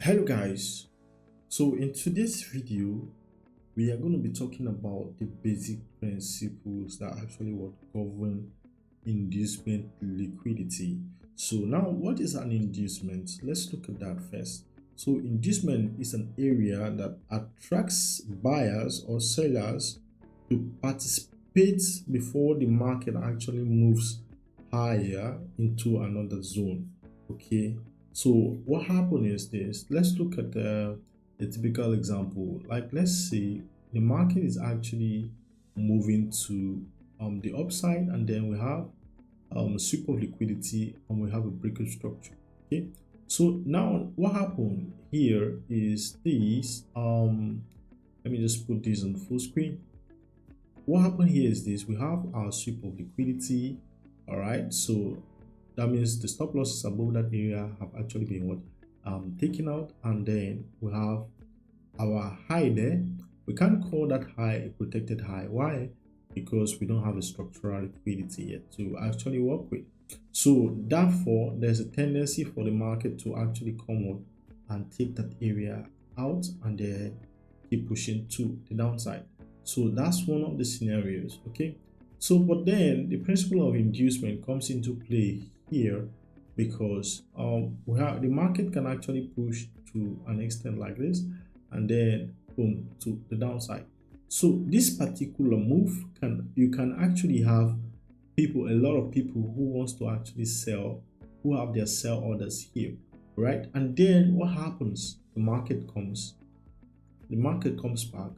Hello guys, so in today's video we are going to be talking about the basic principles that actually what govern inducement liquidity. So now, what is an inducement? Let's look at that first. So inducement is an area that attracts buyers or sellers to participate before the market actually moves higher into another zone. Okay, so what happened is this. Let's look at a typical example. Like, let's say the market is actually moving to the upside, and then we have a sweep of liquidity, and we have a breakage structure. Okay, so now what happened here is this. Let me just put this on full screen. What happened here is this: we have our sweep of liquidity. All right, so that means the stop losses above that area have actually been what taken out, and then we have our high there. We can't call that high a protected high. Why? Because we don't have a structural liquidity yet to actually work with. So therefore, there's a tendency for the market to actually come on and take that area out and then keep pushing to the downside. So that's one of the scenarios. Okay, so but then the principle of inducement comes into play here, because we have the market can actually push to an extent like this, and then boom, to the downside. So this particular move you can actually have people, a lot of people who wants to actually sell, who have their sell orders here, right? And then what happens? The market comes back,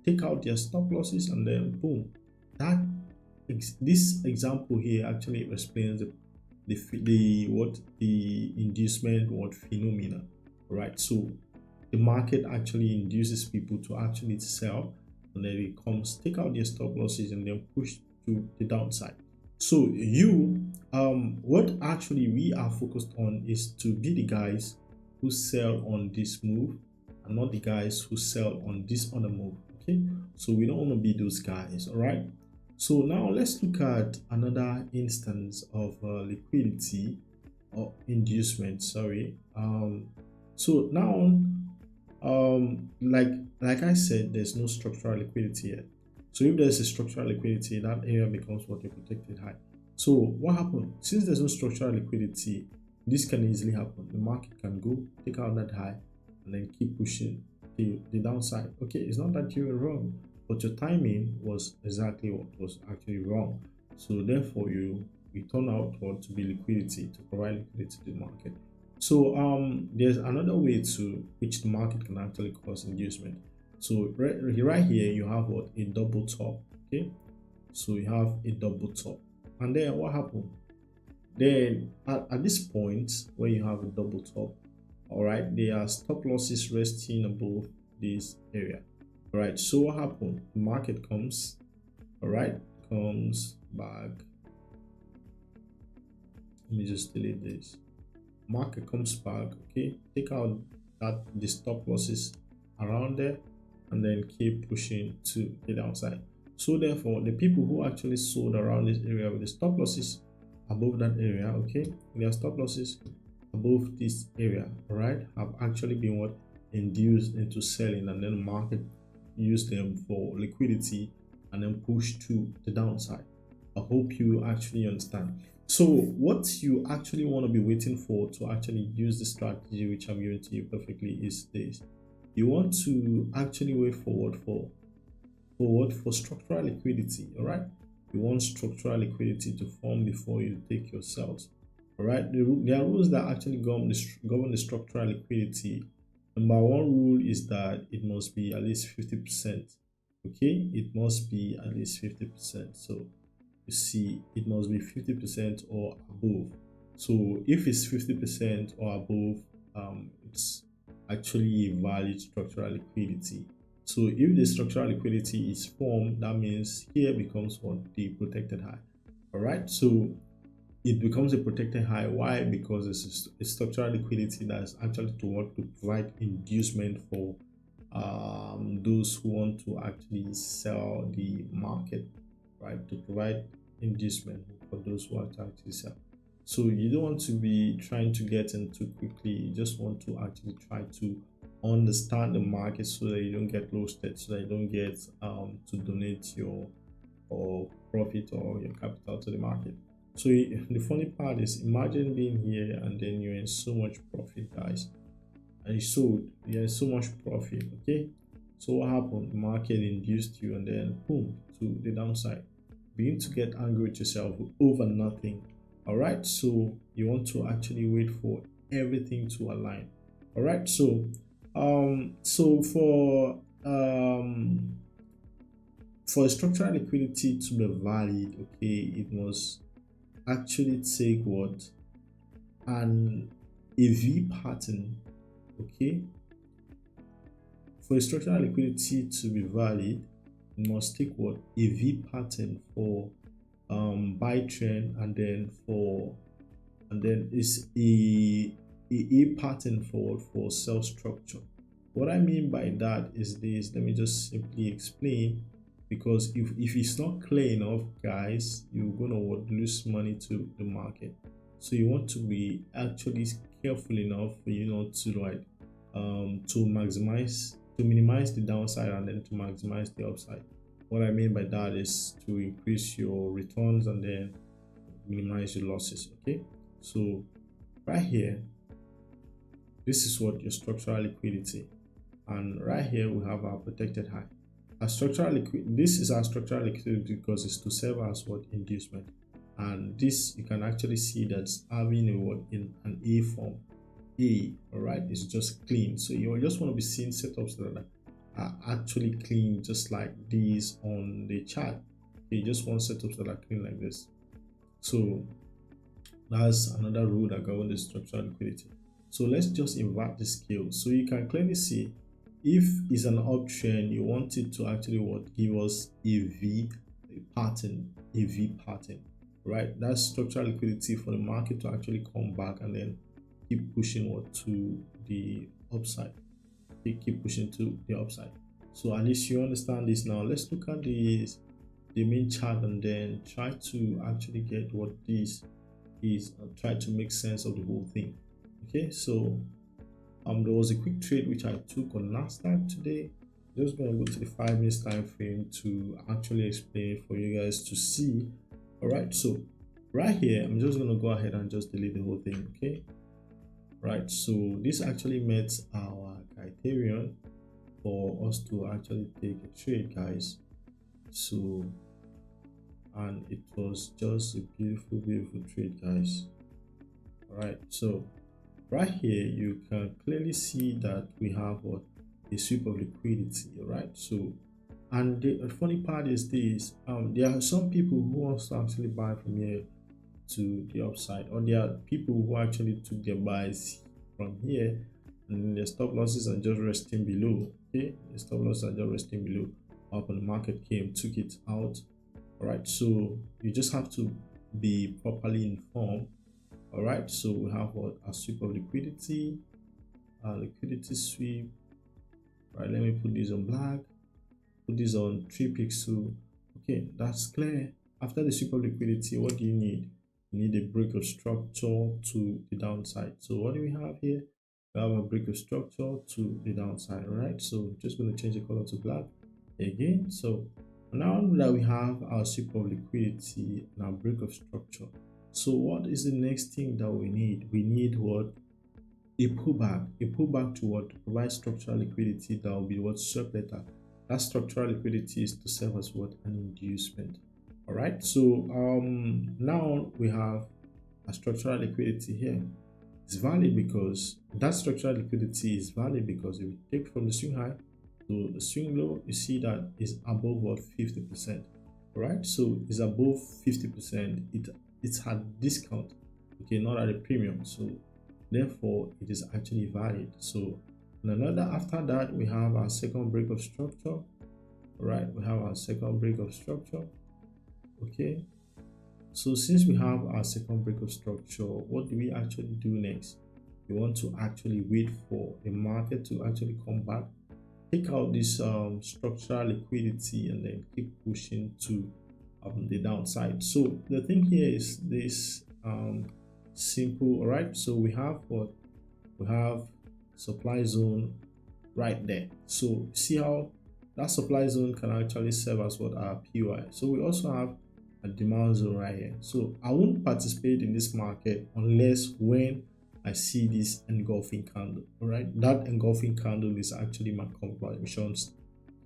take out their stop losses, and then boom, that this example here actually explains the inducement phenomena, right? So the market actually induces people to actually sell, and then it comes, take out their stop losses, and then push to the downside. So what actually we are focused on is to be the guys who sell on this move, and not the guys who sell on this other move. Okay, so we don't want to be those guys. All right, so now let's look at another instance of liquidity or inducement. Sorry. So now like I said, there's no structural liquidity yet. So if there's a structural liquidity, that area becomes what a protected high. So what happened? Since there's no structural liquidity, this can easily happen. The market can go take out that high and then keep pushing the downside. Okay, it's not that you were wrong, but your timing was exactly what was actually wrong. So therefore you turn out to be liquidity, to provide liquidity to the market. So there's another way to which the market can actually cause inducement. So right here you have what, a double top. Okay, so you have a double top, and then what happened? Then at this point where you have a double top, all right, there are stop losses resting above this area. All right, so what happened? The market comes, all right, comes back. Let me just delete this. Market comes back. Okay, take out the stop losses around there, and then keep pushing to the downside. So therefore, the people who actually sold around this area with the stop losses above that area, okay, their stop losses above this area, all right, have actually been what, induced into selling, and then the market use them for liquidity and then push to the downside. I hope you actually understand. So what you actually want to be waiting for to actually use the strategy which I'm giving to you perfectly is this. You want to actually wait for structural liquidity. All right, you want structural liquidity to form before you take your sales. All right, there are rules that actually govern the structural liquidity. Number one rule is that it must be at least 50%. Okay, it must be at least 50%. So you see, it must be 50% or above. So if it's 50% or above, it's actually a valid structural liquidity. So if the structural liquidity is formed, that means here becomes what, the protected high. All right, so it becomes a protected high. Why? Because it's a structural liquidity that's actually to provide inducement for those who want to actually sell the market, right? To provide inducement for those who want to actually sell. So you don't want to be trying to get in too quickly. You just want to actually try to understand the market so that you don't get roasted, so that you don't get to donate your or profit or your capital to the market. So the funny part is, imagine being here and then you're in so much profit, guys, and you sold, you're in so much profit. Okay, so what happened? The market induced you and then boom, to the downside. Begin to get angry with yourself over nothing. All right, so you want to actually wait for everything to align. All right, so for structural liquidity to be valid, okay, it must actually take what? A V pattern, okay. For a structural liquidity to be valid, it must take what? A V pattern for buy trend, and then is a pattern for sell structure. What I mean by that is this. Let me just simply explain, because if it's not clear enough, guys, you're gonna lose money to the market. So you want to be actually careful enough for you not to to minimize the downside and then to maximize the upside. What I mean by that is to increase your returns and then minimize your losses. Okay, so right here, this is what your structural liquidity, and right here we have our protected high. This is our structural liquidity because it's to serve as what? Inducement. And this, you can actually see that's having a what? In an A form. A, all right, it's just clean. So you just want to be seeing setups that are actually clean, just like these on the chart. You just want setups that are clean like this. So that's another rule that governs the structural liquidity. So let's just invert the scale. So you can clearly see, if it's an uptrend, you want it to actually what? Give us a V pattern, right? That's structural liquidity for the market to actually come back and then keep pushing what? To the upside. They keep pushing to the upside. So at least you understand this now. Let's look at the main chart and then try to actually get what this is and try to make sense of the whole thing. Okay, so there was a quick trade which I took on Nasdaq today. Just going to go to the 5 minutes time frame to actually explain for you guys to see. All right, so right here, I'm just going to go ahead and just delete the whole thing. Okay, right, so this actually met our criterion for us to actually take a trade, guys. So, and it was just a beautiful trade, guys. All right, so right here you can clearly see that we have what? A sweep of liquidity. Right, so, and the funny part is this, there are some people who want to actually buy from here to the upside, or there are people who actually took their buys from here and the stop losses are just resting below. Okay, the stop losses are just resting below. Up when the market came, took it out. All right, so you just have to be properly informed. All right, so we have what? A sweep of liquidity, liquidity sweep. Right, let me put this on black, put this on 3 pixel. Okay, that's clear. After the sweep of liquidity, what do you need? You need a break of structure to the downside. So what do we have here? We have a break of structure to the downside. All right, so just going to change the color to black again. So now that we have our sweep of liquidity and our break of structure, so what is the next thing that we need? We need what? A pullback to what? To provide structural liquidity that will be what? Swept later. That structural liquidity is to serve as what? An inducement. All right, so now we have a structural liquidity here. It's valid because that structural liquidity is valid because if you take from the swing high to the swing low, you see that is above what? 50%. All right, so it's above 50%. It's had discount, okay, not at a premium, so therefore it is actually valid. So after that, we have our second break of structure. All right, we have our second break of structure. Okay, so since we have our second break of structure, what do we actually do next? We want to actually wait for the market to actually come back, take out this structural liquidity, and then keep pushing to the downside. So the thing here is this, simple. All right, so we have what we have supply zone right there. So see how that supply zone can actually serve as what our PY. So we also have a demand zone right here. So I won't participate in this market unless when I see this engulfing candle. All right, that engulfing candle is actually my confirmation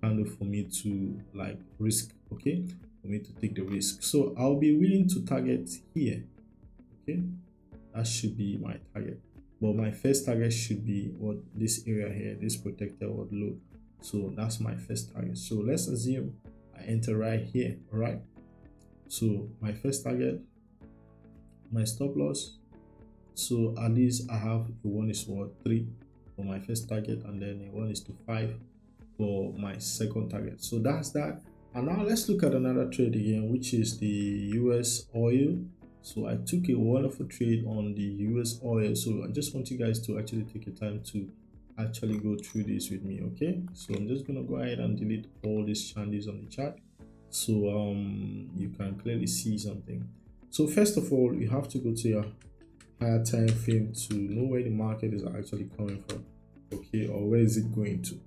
candle for me to like risk, okay, for me to take the risk. So I'll be willing to target here, okay, that should be my target. But my first target should be what this area here, this protected what low. So that's my first target. So let's assume I enter right here. All right, so my first target, my stop loss, so at least I have the one is what 3 for my first target, and then the one is to 5 for my second target. So that's that. And now let's look at another trade again, which is the US oil. So I took a wonderful trade on the US oil. So I just want you guys to actually take your time to actually go through this with me. Okay, so I'm just gonna go ahead and delete all these changes on the chart, so you can clearly see something. So first of all, you have to go to your higher time frame to know where the market is actually coming from, okay, or where is it going to.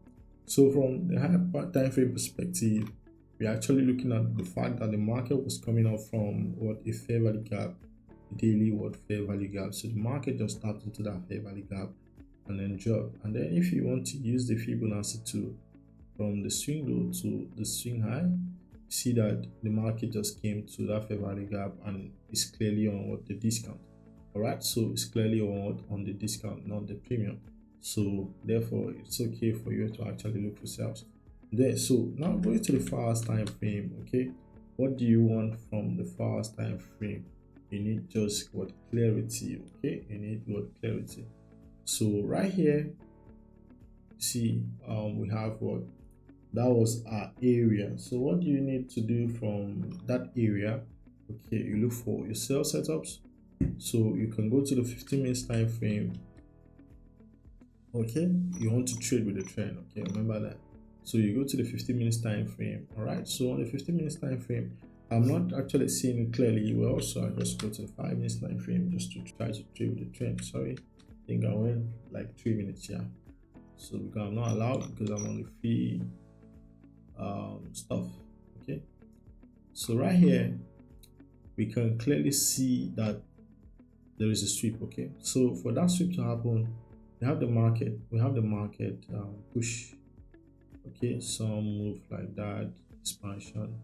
So from the higher time frame perspective, we're actually looking at the fact that the market was coming out from what a fair value gap, daily what fair value gap. So the market just tapped into that fair value gap and then dropped. And then if you want to use the Fibonacci tool from the swing low to the swing high, see that the market just came to that fair value gap and is clearly on what the discount. All right, so it's clearly on the discount, not the premium. So therefore it's okay for you to actually look for sales there. So now going to the fast time frame, okay, what do you want from the fast time frame? You need just what clarity, okay, you need what clarity. So right here, see, we have what that was our area. So what do you need to do from that area? Okay, you look for your sell setups. So you can go to the 15 minutes time frame. Okay, you want to trade with the trend. Okay, remember that. So you go to the 15 minutes time frame. All right, so on the 15 minutes time frame, I'm not actually seeing it clearly. Well, also I just go to the 5 minutes time frame just to try to trade with the trend. Sorry, I think I went like 3 minutes here. So because I'm not allowed, because I'm on the free stuff. Okay, so right here we can clearly see that there is a sweep. Okay, so for that sweep to happen, we have the market push. Okay, some move like that, expansion,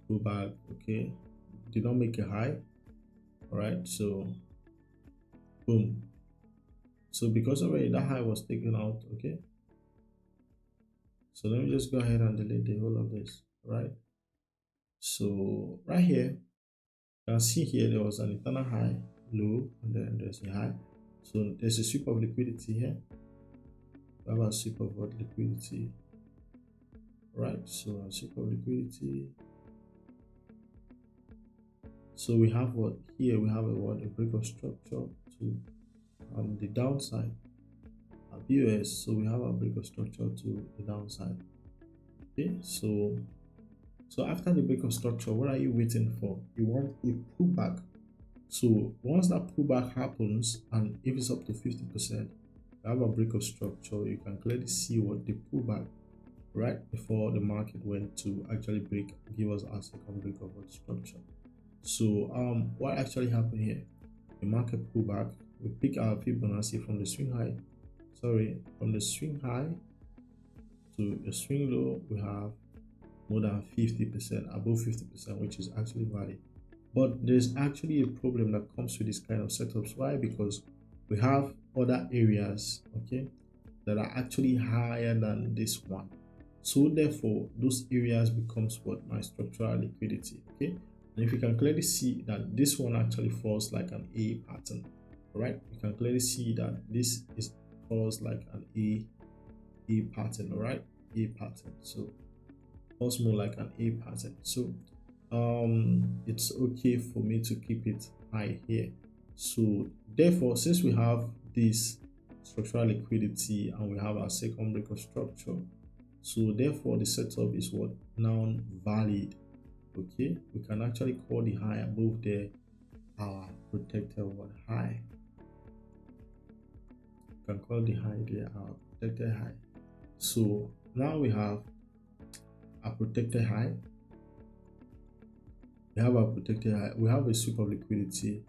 go back. Okay, did not make a high. All right, so boom. So because already that high was taken out. Okay, so let me just go ahead and delete the whole of this. All right, so right here you can see here there was an internal high, low, and then there's a high. So there's a sweep of liquidity here. We have a sweep of what liquidity, right? So a sweep of liquidity. So we have what here, we have a break of structure to the downside, a BOS. So we have a break of structure to the downside. Okay, so after the break of structure, what are you waiting for? You want a pullback. So once that pullback happens, and if it's up to 50%, you have a break of structure, you can clearly see what the pullback right before the market went to actually give us our second break of structure. So what actually happened here? The market pullback. We pick our Fibonacci from the swing high. From the swing high to the swing low, we have more than 50%, above 50%, which is actually valid. But there's actually a problem that comes with this kind of setups. Why? Because we have other areas, okay, that are actually higher than this one. So therefore, those areas becomes what my structural liquidity, okay. And if you can clearly see that this one actually falls like an A pattern, right? You can clearly see that this falls like an A pattern, all right? A pattern. So falls more like an A pattern. So it's okay for me to keep it high here. So therefore, since we have this structural liquidity and we have our second break of structure, so therefore the setup is what now valid. Okay, we can actually call the high above there our protected what high. You can call the high there our protected high. So now we have a protected high. We have a protected high. We have a sweep of liquidity.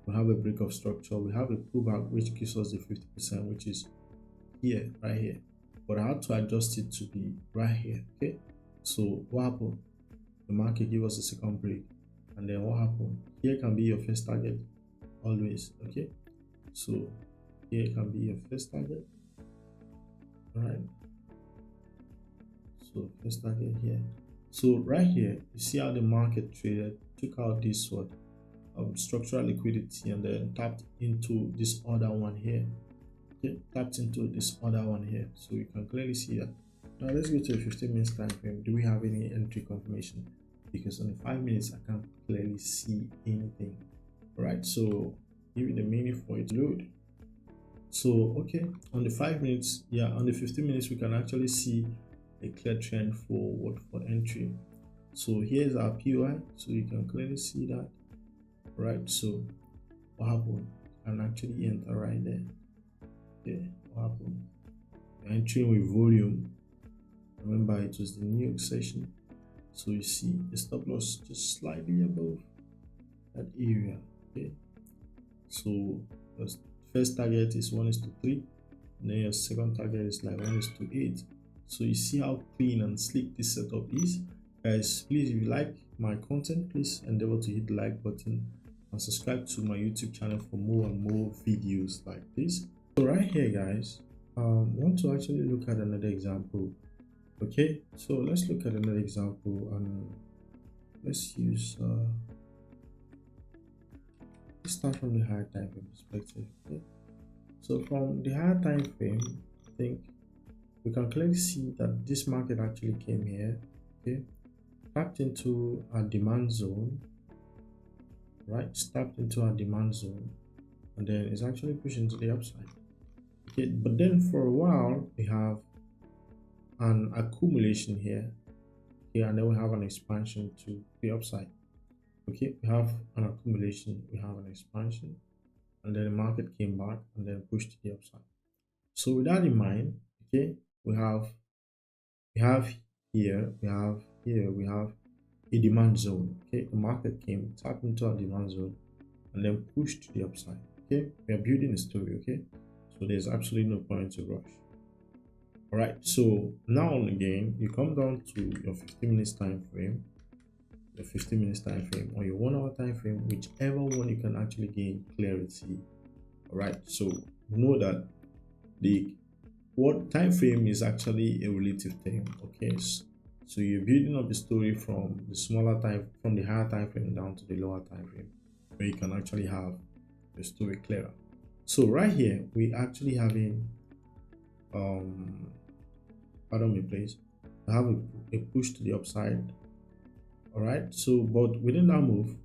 We have a break of structure. We have a pullback which gives us the 50%, which is here, right here. But I had to adjust it to be right here. Okay. So what happened? The market gave us a second break, and then what happened? Here can be your first target always. Okay. So here can be your first target. All right. So first target here. So right here, you see how the market traded, took out this what structural liquidity, and then tapped into this other one here. Okay, tapped into this other one here. So you can clearly see that. Now let's go to the 15 minutes time frame. Do we have any entry confirmation? Because on the 5 minutes, I can't clearly see anything. All right, so give it a minute for it to load. So okay, on the 5 minutes, yeah, on the 15 minutes, we can actually see a clear trend for entry. So here's our PY, so you can clearly see that. Right, so what happened? You can actually enter right there. Okay, what happened? You're entering with volume. Remember, it was the New York session, so you see the stop loss just slightly above that area. Okay, so your first target is 1:3, and then your second target is like 1:8. So you see how clean and sleek this setup is. Guys, please, if you like my content, please endeavor to hit the like button and subscribe to my YouTube channel for more and more videos like this. So right here, guys, I want to actually look at another example. Okay, so let's look at another example, and let's use let's start from the higher time frame perspective. Okay, so from the higher time frame, I think we can clearly see that this market actually came here. Okay, tapped into a demand zone. Right, stepped into our demand zone, and then it's actually pushing to the upside. Okay, but then for a while we have an accumulation here, okay, and then we have an expansion to the upside. Okay, we have an accumulation, we have an expansion, and then the market came back and then pushed to the upside. So with that in mind, okay, we have a demand zone. Okay, the market came, tapped into a demand zone, and then pushed to the upside. Okay, we are building a story. Okay, so there's absolutely no point to rush. All right, so now and again, you come down to your 15 minutes time frame, your 15 minutes time frame, or your 1 hour time frame, whichever one you can actually gain clarity. All right, so know that the time frame is actually a relative term. Okay, so you're building up the story from the higher time frame down to the lower time frame, where you can actually have the story clearer. So right here, we actually having pardon me please, I have a push to the upside. All right, so but within that move,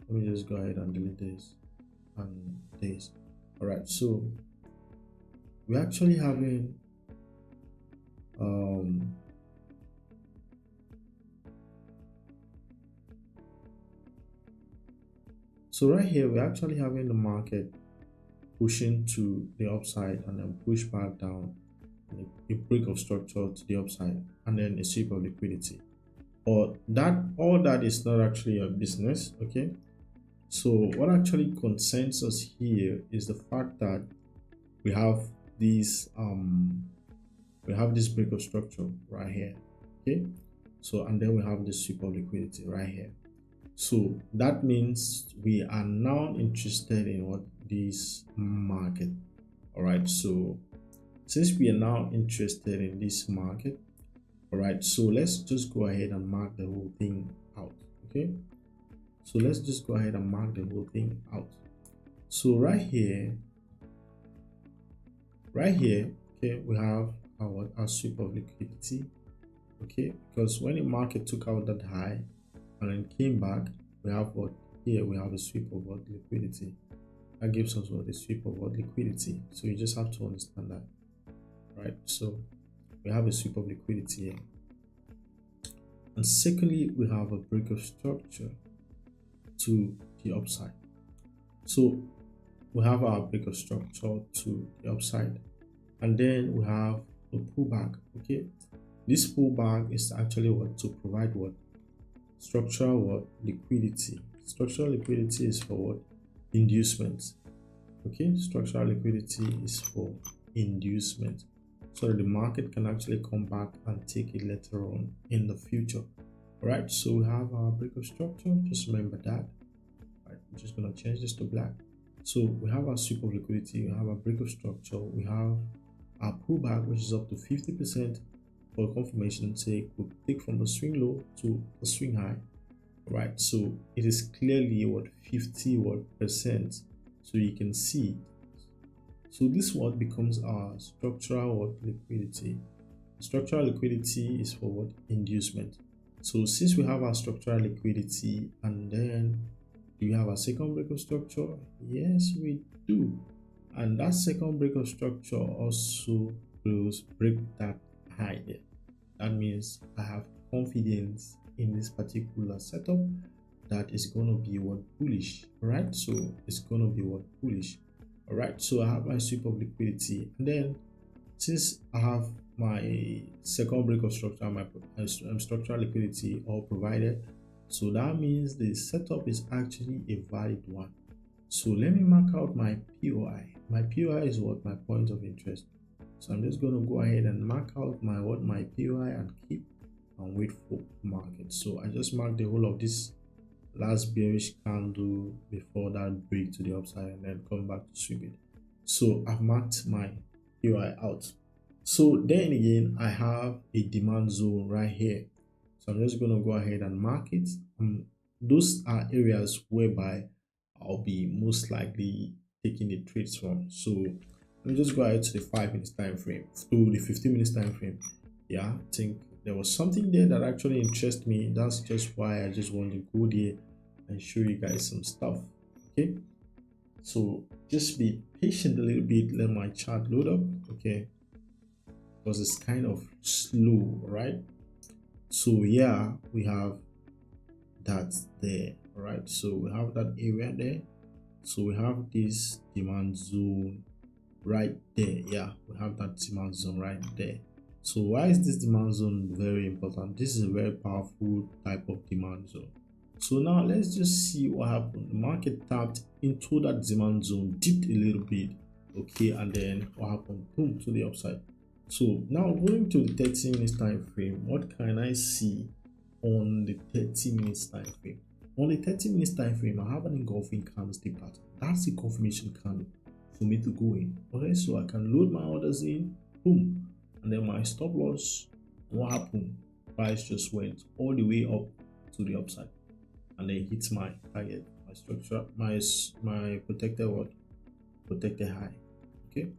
let me just go ahead and delete this and this. All right, so we're actually having so right here, we're actually having the market pushing to the upside and then push back down, and a break of structure to the upside, and then a sweep of liquidity. But all that is not actually a business. Okay, so what actually concerns us here is the fact that we have this break of structure right here. Okay, so and then we have the sweep of liquidity right here. So that means we are now interested in what this market. All right, so since we are now interested in this market, all right, so let's just go ahead and mark the whole thing out. Okay, so let's just go ahead and mark the whole thing out. So right here, okay, we have our sweep of liquidity. Okay, because when the market took out that high and then came back, we have what here, we have a sweep of what liquidity. That gives us what, a sweep of what liquidity. So you just have to understand that, right? So we have a sweep of liquidity here, and secondly, we have a break of structure to the upside. So we have our break of structure to the upside, and then we have the pullback. Okay, this pullback is actually what to provide what structural what liquidity. Structural liquidity is for what? Inducement. Okay, structural liquidity is for inducement, so the market can actually come back and take it later on in the future. All right, so we have our break of structure. Just remember that. All right, I'm just gonna change this to black. So we have our sweep of liquidity, we have our break of structure, we have our pullback, which is up to 50% for confirmation sake. We'll take from the swing low to the swing high. All right, so it is clearly what 50%. So you can see. So this what becomes our structural what liquidity. Structural liquidity is for what? Inducement. So since we have our structural liquidity, and then do we have a second break of structure? Yes, we do. And that second break of structure also will break that high there. That means I have confidence in this particular setup that is going to be what? Bullish. All right, so it's going to be what? Bullish. All right, so I have my sweep of liquidity, and then since I have my second break of structure and my structural liquidity all provided, so that means the setup is actually a valid one. So let me mark out my POI. My POI is what? My point of interest. So I'm just going to go ahead and mark out my POI and keep and wait for market. So I just marked the whole of this last bearish candle before that break to the upside, and then come back to sweep it. So I've marked my POI out. So then again, I have a demand zone right here. So I'm just going to go ahead and mark it. Those are areas whereby I'll be most likely taking the trades from. So let me just go ahead to the 5 minutes time frame, to the 15 minutes time frame. Yeah, I think there was something there that actually interests me. That's just why I just want to go there and show you guys some stuff. Okay, so just be patient a little bit, let my chart load up. Okay, because it's kind of slow, right? So yeah, we have that there. All right, so we have that area there. So we have this demand zone right there. Yeah, we have that demand zone right there. So why is this demand zone very important? This is a very powerful type of demand zone. So now let's just see what happened. The market tapped into that demand zone, dipped a little bit. Okay, and then what happened? Boom, to the upside. So now going to the 30 minutes time frame, what can I see on the 30 minutes time frame? On the 30 minutes time frame, I have an engulfing candlestick pattern. That's the confirmation candle for me to go in. Okay, so I can load my orders in, boom, and then my stop loss. What happened? Price just went all the way up to the upside, and then hits my target, my structure, my protected what? Protected high. Okay,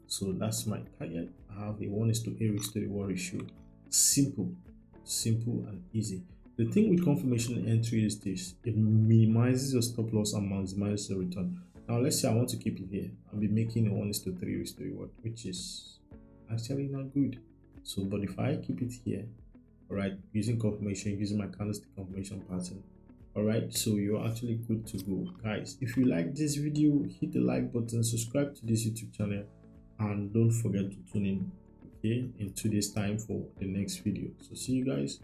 so that's my target. I have a 1:8 risk to reward ratio. Simple and easy. The thing with confirmation entry is this: it minimizes your stop loss and maximizes your return. Now let's say I want to keep it here. I'll be making a 1:3 risk to reward, which is actually not good. So but if I keep it here, all right, using confirmation, using my candlestick confirmation pattern, all right, so you're actually good to go. Guys, if you like this video, hit the like button, subscribe to this YouTube channel, and don't forget to tune in, okay, in 2 days time for the next video. So see you guys.